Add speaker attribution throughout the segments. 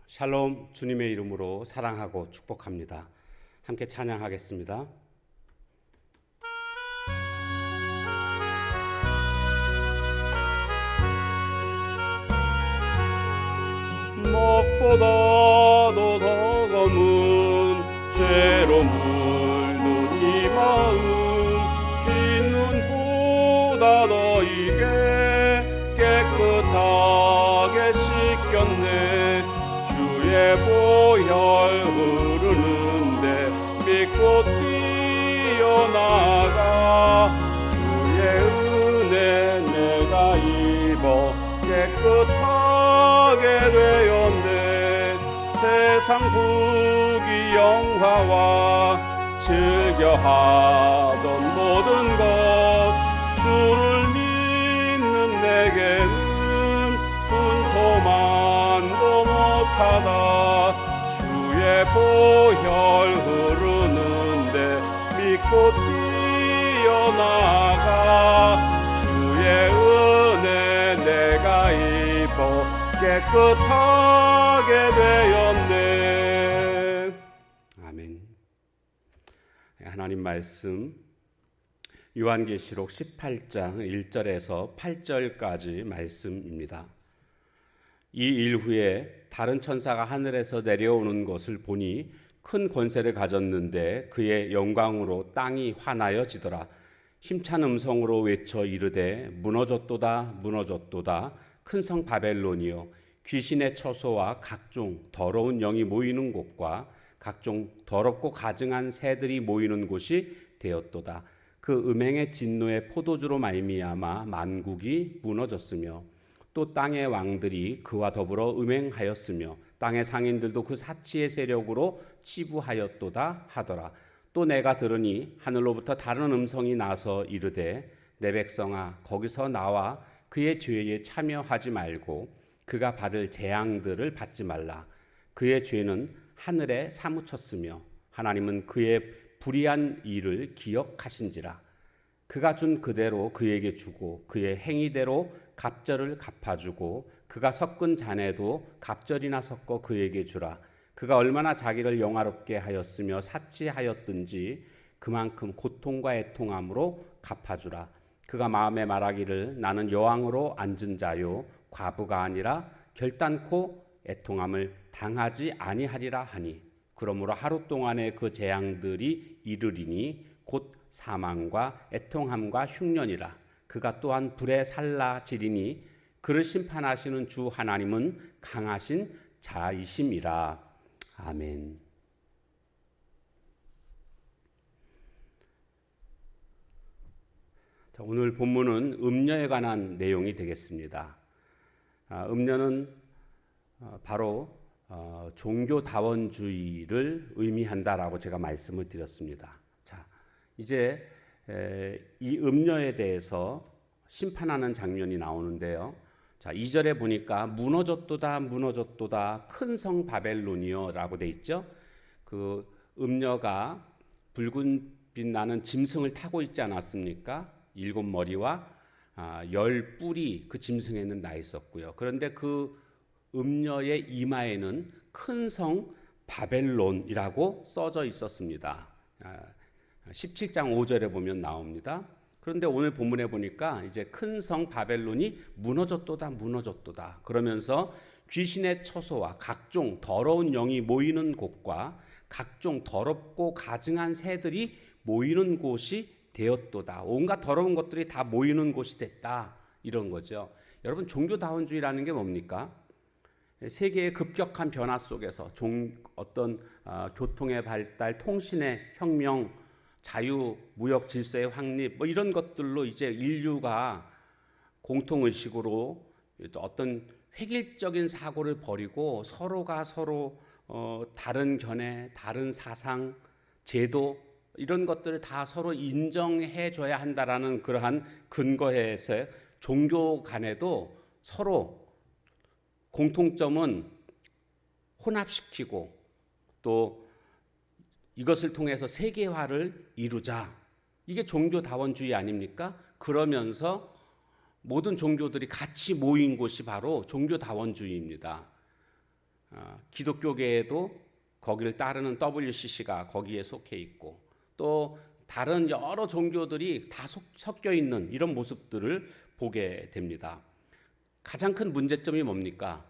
Speaker 1: 샬롬, 주님의 이름으로 사랑하고 축복합니다. 함께 찬양하겠습니다. 무엇보다도 더 검은 죄로 물든 이 마음, 흰 눈보다 더 이게 깨끗하게 씻겼네. 주의 보혈 흐르는데 믿고 뛰어나가. 주의 은혜 내가 입어 깨끗하게 되었네. 세상 부귀 영화와 즐겨하던 모든 것, 주를 믿는 내게는 분토만도 못하다. 주의 보혈 흐르는데 믿고 뛰어나가. 주의 은혜 내가 입어 깨끗하게 되었네. 아멘. 하나님 말씀 요한계시록 18장 1절에서 8절까지 말씀입니다. 이 일 후에 다른 천사가 하늘에서 내려오는 것을 보니 큰 권세를 가졌는데 그의 영광으로 땅이 환하여지더라. 힘찬 음성으로 외쳐 이르되 무너졌도다 무너졌도다 큰 성 바벨론이요, 귀신의 처소와 각종 더러운 영이 모이는 곳과 각종 더럽고 가증한 새들이 모이는 곳이 되었도다. 그 음행의 진노의 포도주로 말미암아 만국이 무너졌으며 또 땅의 왕들이 그와 더불어 음행하였으며 땅의 상인들도 그 사치의 세력으로 치부하였도다 하더라. 또 내가 들으니 하늘로부터 다른 음성이 나서 이르되 내 백성아 거기서 나와 그의 죄에 참여하지 말고 그가 받을 재앙들을 받지 말라. 그의 죄는 하늘에 사무쳤으며 하나님은 그의 불의한 일을 기억하신지라. 그가 준 그대로 그에게 주고 그의 행위대로 갑절을 갚아주고 그가 섞은 잔에도 갑절이나 섞어 그에게 주라. 그가 얼마나 자기를 영화롭게 하였으며 사치하였든지 그만큼 고통과 애통함으로 갚아주라. 그가 마음에 말하기를 나는 여왕으로 앉은 자요 과부가 아니라 결단코 애통함을 당하지 아니하리라 하니, 그러므로 하루 동안에 그 재앙들이 이르리니 곧 사망과 애통함과 흉년이라. 그가 또한 불에 살라지리니 그를 심판하시는 주 하나님은 강하신 자이심이라. 아멘. 자, 오늘 본문은 음녀에 관한 내용이 되겠습니다. 음녀는 바로 종교다원주의를 의미한다라고 제가 말씀을 드렸습니다. 자, 이제 이 음녀에 대해서 심판하는 장면이 나오는데요. 자, 2절에 보니까 무너졌도다 무너졌도다 큰 성 바벨론이요 라고 돼 있죠. 그 음녀가 붉은빛 나는 짐승을 타고 있지 않았습니까? 7머리와 10뿔이 그 짐승에는 나 있었고요. 그런데 그 음녀의 이마에는 큰 성 바벨론이라고 써져 있었습니다. 17장 5절에 보면 나옵니다. 그런데 오늘 본문에 보니까 이제 큰 성 바벨론이 무너졌도다 무너졌도다 그러면서 귀신의 처소와 각종 더러운 영이 모이는 곳과 각종 더럽고 가증한 새들이 모이는 곳이 되었도다. 온갖 더러운 것들이 다 모이는 곳이 됐다. 이런 거죠. 여러분, 종교다원주의라는 게 뭡니까? 세계의 급격한 변화 속에서 어떤 교통의 발달, 통신의 혁명, 자유, 무역 질서의 확립, 뭐 이런 것들로 이제 인류가 공통의식으로 어떤 획일적인 사고를 벌이고 서로가 서로 다른 견해, 다른 사상, 제도 이런 것들을 다 서로 인정해 줘야 한다라는 그러한 근거에서 종교 간에도 서로 공통점은 혼합시키고 또 이것을 통해서 세계화를 이루자. 이게 종교다원주의 아닙니까? 그러면서 모든 종교들이 같이 모인 곳이 바로 종교다원주의입니다. 기독교계에도 거기를 따르는 WCC가 거기에 속해 있고 또 다른 여러 종교들이 다 섞여 있는 이런 모습들을 보게 됩니다. 가장 큰 문제점이 뭡니까?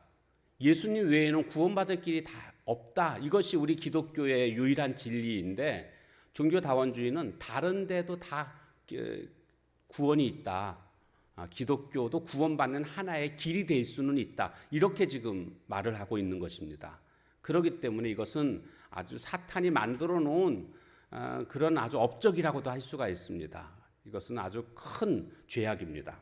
Speaker 1: 예수님 외에는 구원받을 길이 다 없다. 이것이 우리 기독교의 유일한 진리인데 종교다원주의는 다른 데도 다 구원이 있다. 기독교도 구원받는 하나의 길이 될 수는 있다. 이렇게 지금 말을 하고 있는 것입니다. 그렇기 때문에 이것은 아주 사탄이 만들어 놓은 그런 아주 업적이라고도 할 수가 있습니다. 이것은 아주 큰 죄악입니다.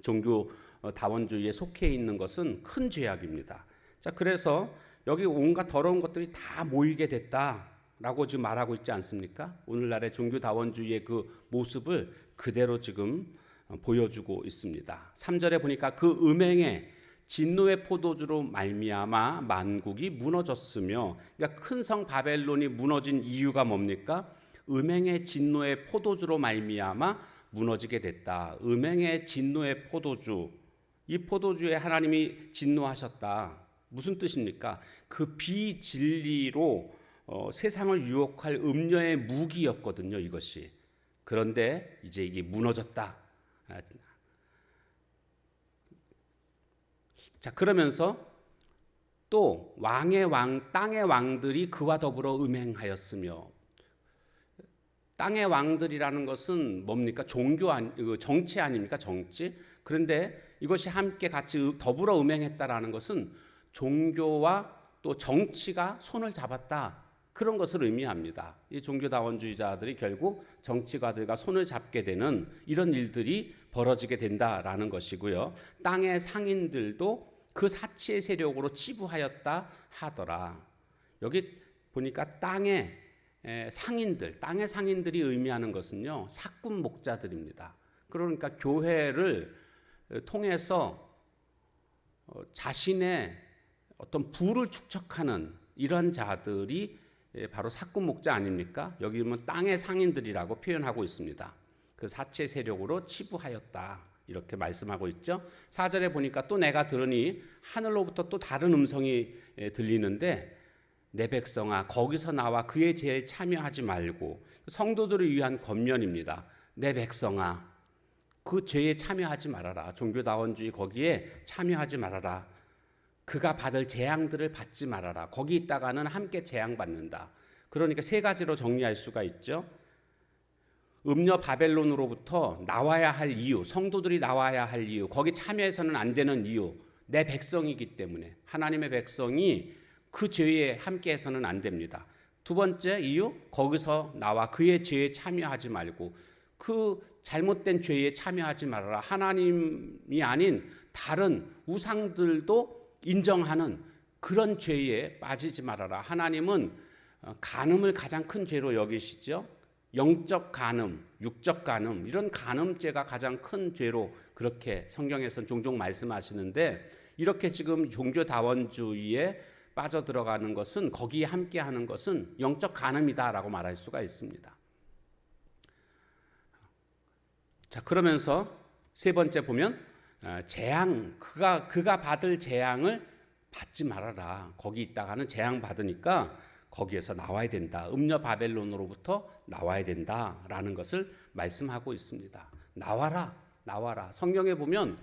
Speaker 1: 종교다원주의에 속해 있는 것은 큰 죄악입니다. 자, 그래서 여기 온갖 더러운 것들이 다 모이게 됐다라고 지금 말하고 있지 않습니까? 오늘날의 종교다원주의의 그 모습을 그대로 지금 보여주고 있습니다. 3절에 보니까 그 음행에 진노의 포도주로 말미암아 만국이 무너졌으며, 그러니까 큰 성 바벨론이 무너진 이유가 뭡니까? 음행의 진노의 포도주로 말미암아 무너지게 됐다. 음행의 진노의 포도주, 이 포도주에 하나님이 진노하셨다. 무슨 뜻입니까? 그 비진리로 세상을 유혹할 음녀의 무기였거든요, 이것이. 그런데 이제 이게 무너졌다. 자, 그러면서 또 왕의 왕, 땅의 왕들이 그와 더불어 음행하였으며, 땅의 왕들이라는 것은 뭡니까? 정치 아닙니까? 정치. 그런데 이것이 함께 같이 더불어 음행했다라는 것은 종교와 또 정치가 손을 잡았다. 그런 것을 의미합니다. 이 종교다원주의자들이 결국 정치가들과 손을 잡게 되는 이런 일들이 벌어지게 된다라는 것이고요. 땅의 상인들도 그 사치의 세력으로 치부하였다 하더라. 여기 보니까 땅의 상인들이 의미하는 것은요, 사꾼 목자들입니다. 그러니까 교회를 통해서 자신의 어떤 부를 축적하는 이런 자들이 바로 사꾼 목자 아닙니까? 여기 보면 땅의 상인들이라고 표현하고 있습니다. 그 사체 세력으로 치부하였다. 이렇게 말씀하고 있죠. 4절에 보니까 또 내가 들으니 하늘로부터 또 다른 음성이 들리는데, 내 백성아 거기서 나와 그의 죄에 참여하지 말고, 성도들을 위한 권면입니다. 내 백성아 그 죄에 참여하지 말아라. 종교다원주의 거기에 참여하지 말아라. 그가 받을 재앙들을 받지 말아라. 거기 있다가는 함께 재앙받는다. 그러니까 세 가지로 정리할 수가 있죠. 음녀 바벨론으로부터 나와야 할 이유, 성도들이 나와야 할 이유, 거기 참여해서는 안 되는 이유, 내 백성이기 때문에 하나님의 백성이 그 죄에 함께해서는 안 됩니다. 두 번째 이유, 거기서 나와 그의 죄에 참여하지 말고, 그 잘못된 죄에 참여하지 말아라. 하나님이 아닌 다른 우상들도 인정하는 그런 죄에 빠지지 말아라. 하나님은 간음을 가장 큰 죄로 여기시죠. 영적 간음, 육적 간음, 이런 간음죄가 가장 큰 죄로 그렇게 성경에서는 종종 말씀하시는데, 이렇게 지금 종교다원주의에 빠져들어가는 것은, 거기에 함께하는 것은 영적 간음이다라고 말할 수가 있습니다. 자, 그러면서 세 번째 보면 재앙, 그가 받을 재앙을 받지 말아라. 거기 있다가는 재앙 받으니까 거기에서 나와야 된다. 음녀 바벨론으로부터 나와야 된다라는 것을 말씀하고 있습니다. 나와라. 성경에 보면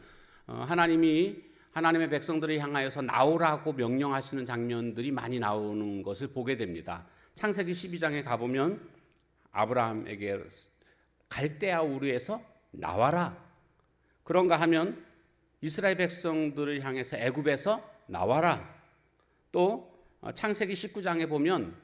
Speaker 1: 하나님이 하나님의 백성들을 향하여서 나오라고 명령하시는 장면들이 많이 나오는 것을 보게 됩니다. 창세기 12장에 가보면 아브라함에게 갈대아 우르에서 나와라. 그런가 하면 이스라엘 백성들을 향해서 애굽에서 나와라. 또 창세기 19장에 보면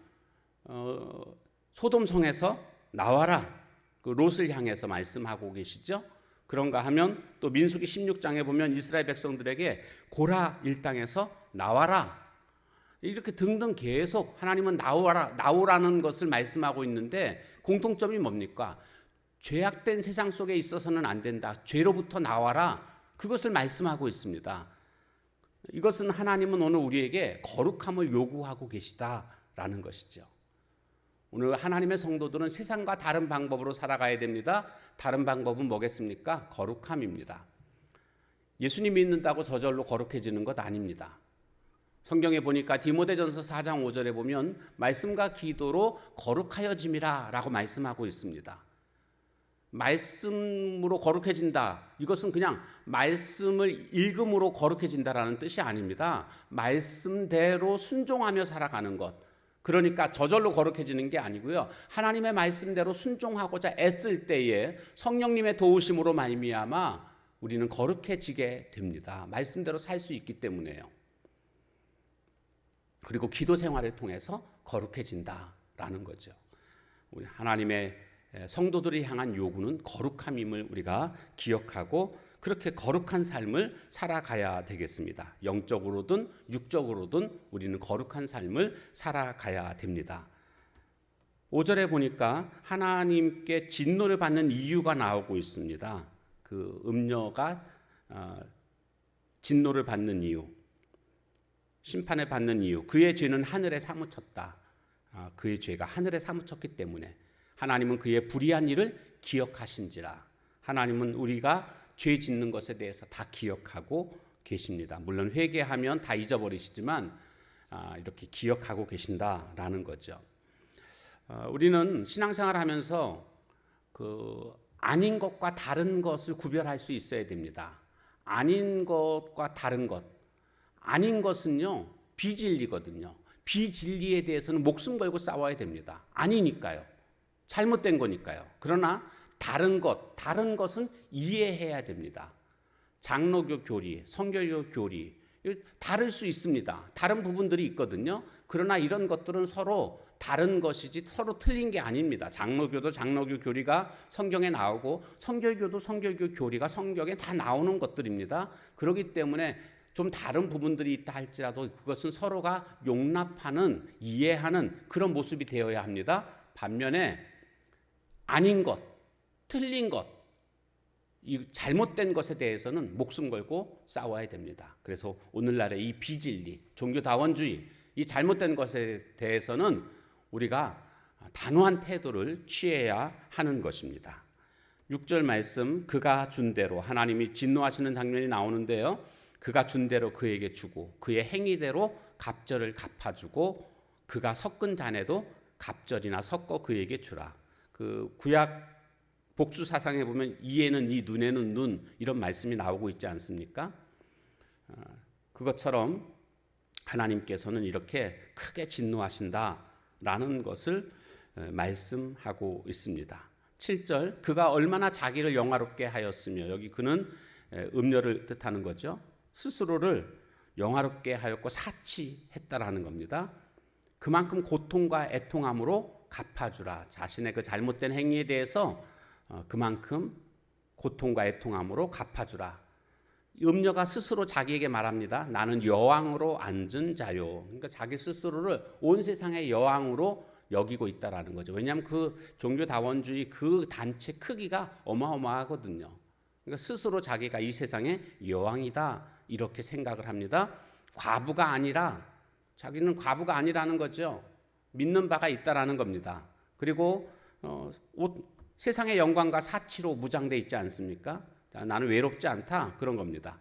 Speaker 1: 소돔성에서 나와라. 그 롯을 향해서 말씀하고 계시죠. 그런가 하면 또 민수기 16장에 보면 이스라엘 백성들에게 고라 일당에서 나와라. 이렇게 등등 계속 하나님은 나오라는 것을 말씀하고 있는데, 공통점이 뭡니까? 죄악된 세상 속에 있어서는 안 된다. 죄로부터 나와라. 그것을 말씀하고 있습니다. 이것은 하나님은 오늘 우리에게 거룩함을 요구하고 계시다라는 것이죠. 오늘 하나님의 성도들은 세상과 다른 방법으로 살아가야 됩니다. 다른 방법은 뭐겠습니까? 거룩함입니다. 예수님 믿는다고 저절로 거룩해지는 것 아닙니다. 성경에 보니까 디모데전서 4장 5절에 보면 말씀과 기도로 거룩하여짐이라 라고 말씀하고 있습니다. 말씀으로 거룩해진다. 이것은 그냥 말씀을 읽음으로 거룩해진다라는 뜻이 아닙니다. 말씀대로 순종하며 살아가는 것. 그러니까 저절로 거룩해지는 게 아니고요. 하나님의 말씀대로 순종하고자 애쓸 때에 성령님의 도우심으로 말미암아 우리는 거룩해지게 됩니다. 말씀대로 살 수 있기 때문에요. 그리고 기도 생활을 통해서 거룩해진다라는 거죠. 우리 하나님의 성도들이 향한 요구는 거룩함임을 우리가 기억하고 그렇게 거룩한 삶을 살아가야 되겠습니다. 영적으로든 육적으로든 우리는 거룩한 삶을 살아가야 됩니다. 5절에 보니까 하나님께 진노를 받는 이유가 나오고 있습니다. 그 음녀가 진노를 받는 이유, 심판을 받는 이유, 그의 죄는 하늘에 사무쳤다. 그의 죄가 하늘에 사무쳤기 때문에 하나님은 그의 불의한 일을 기억하신지라. 하나님은 우리가 죄 짓는 것에 대해서 다 기억하고 계십니다. 물론 회개하면 다 잊어버리시지만 이렇게 기억하고 계신다라는 거죠. 우리는 신앙생활하면서 그 아닌 것과 다른 것을 구별할 수 있어야 됩니다. 아닌 것과 다른 것. 아닌 것은요, 비진리거든요. 비진리에 대해서는 목숨 걸고 싸워야 됩니다. 아니니까요. 잘못된 거니까요. 그러나 다른 것은 이해해야 됩니다. 장로교 교리, 성결교 교리, 다를 수 있습니다. 다른 부분들이 있거든요. 그러나 이런 것들은 서로 다른 것이지 서로 틀린 게 아닙니다. 장로교도 장로교 교리가 성경에 나오고 성결교도 성결교 교리가 성경에 다 나오는 것들입니다. 그렇기 때문에 좀 다른 부분들이 있다 할지라도 그것은 서로가 용납하는, 이해하는 그런 모습이 되어야 합니다. 반면에 아닌 것, 틀린 것, 이 잘못된 것에 대해서는 목숨 걸고 싸워야 됩니다. 그래서 오늘날의 이 비진리, 종교다원주의, 이 잘못된 것에 대해서는 우리가 단호한 태도를 취해야 하는 것입니다. 6절 말씀, 그가 준 대로, 하나님이 진노하시는 장면이 나오는데요. 그가 준 대로 그에게 주고 그의 행위대로 갑절을 갚아주고 그가 섞은 잔에도 갑절이나 섞어 그에게 주라. 그 구약 복수 사상에 보면 이에는 이, 눈에는 눈 이런 말씀이 나오고 있지 않습니까? 그것처럼 하나님께서는 이렇게 크게 진노하신다라는 것을 말씀하고 있습니다. 7절, 그가 얼마나 자기를 영화롭게 하였으며, 여기 그는 음료를 뜻하는 거죠. 스스로를 영화롭게 하였고 사치했다라는 겁니다. 그만큼 고통과 애통함으로 갚아주라. 자신의 그 잘못된 행위에 대해서 그만큼 고통과 애통함으로 갚아주라. 음녀가 스스로 자기에게 말합니다. 나는 여왕으로 앉은 자요. 그러니까 자기 스스로를 온 세상의 여왕으로 여기고 있다라는 거죠. 왜냐하면 그 종교다원주의 그 단체 크기가 어마어마하거든요. 그러니까 스스로 자기가 이 세상의 여왕이다 이렇게 생각을 합니다. 과부가 아니라, 자기는 과부가 아니라는 거죠. 믿는 바가 있다라는 겁니다. 그리고 세상의 영광과 사치로 무장돼 있지 않습니까? 나는 외롭지 않다 그런 겁니다.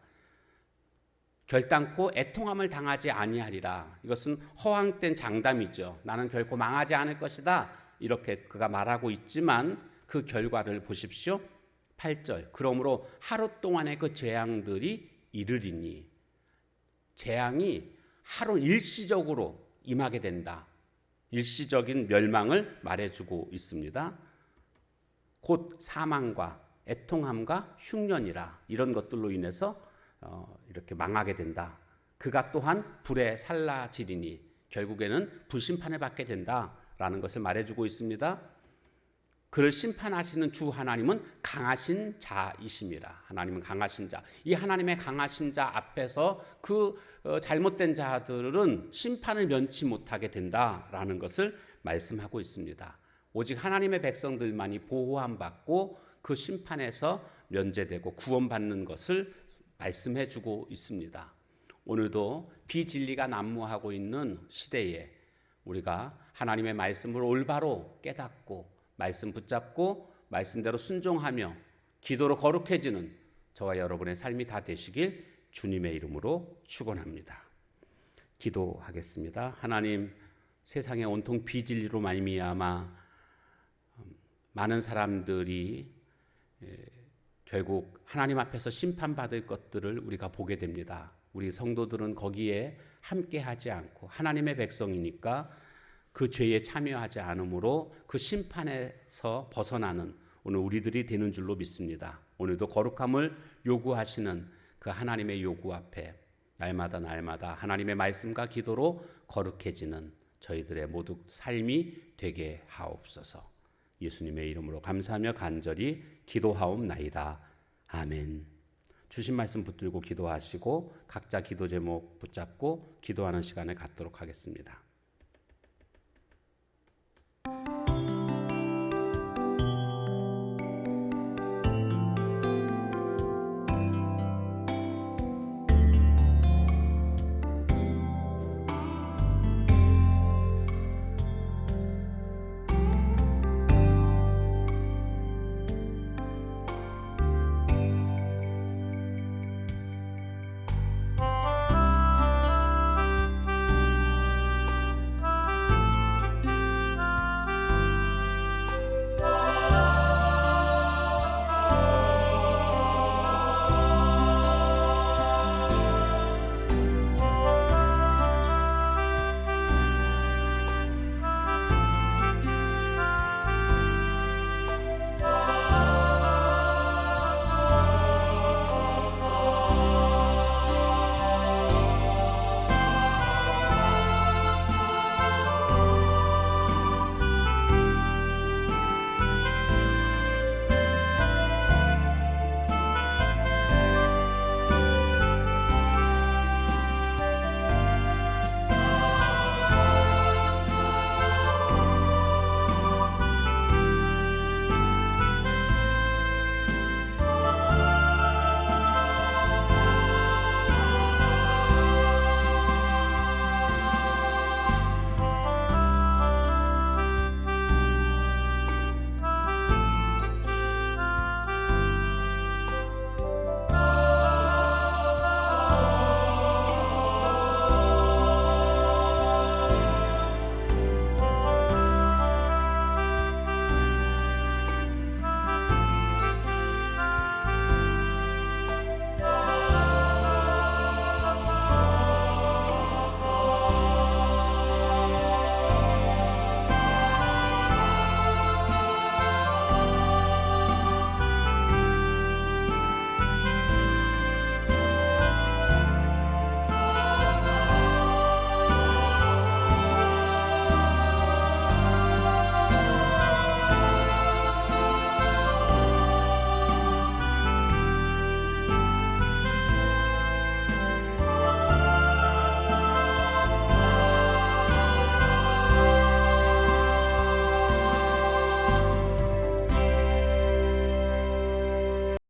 Speaker 1: 결단코 애통함을 당하지 아니하리라. 이것은 허황된 장담이죠. 나는 결코 망하지 않을 것이다 이렇게 그가 말하고 있지만 그 결과를 보십시오. 8절, 그러므로 하루 동안의 그 재앙들이 이르리니, 재앙이 하루 일시적으로 임하게 된다. 일시적인 멸망을 말해주고 있습니다. 곧 사망과 애통함과 흉년이라, 이런 것들로 인해서 이렇게 망하게 된다. 그가 또한 불에 살라지리니, 결국에는 불심판을 받게 된다라는 것을 말해주고 있습니다. 그를 심판하시는 주 하나님은 강하신 자이심이라. 하나님은 강하신 자. 이 하나님의 강하신 자 앞에서 그 잘못된 자들은 심판을 면치 못하게 된다라는 것을 말씀하고 있습니다. 오직 하나님의 백성들만이 보호함 받고 그 심판에서 면제되고 구원받는 것을 말씀해 주고 있습니다. 오늘도 비진리가 난무하고 있는 시대에 우리가 하나님의 말씀을 올바로 깨닫고 말씀 붙잡고 말씀대로 순종하며 기도로 거룩해지는 저와 여러분의 삶이 다 되시길 주님의 이름으로 축원합니다. 기도하겠습니다. 하나님, 세상에 온통 비진리로 말미암아 많은 사람들이 결국 하나님 앞에서 심판받을 것들을 우리가 보게 됩니다. 우리 성도들은 거기에 함께하지 않고 하나님의 백성이니까 그 죄에 참여하지 않으므로 그 심판에서 벗어나는 오늘 우리들이 되는 줄로 믿습니다. 오늘도 거룩함을 요구하시는 그 하나님의 요구 앞에 날마다 하나님의 말씀과 기도로 거룩해지는 저희들의 모두 삶이 되게 하옵소서. 예수님의 이름으로 감사하며 간절히 기도하옵나이다. 아멘. 주신 말씀 붙들고 기도하시고 각자 기도 제목 붙잡고 기도하는 시간을 갖도록 하겠습니다.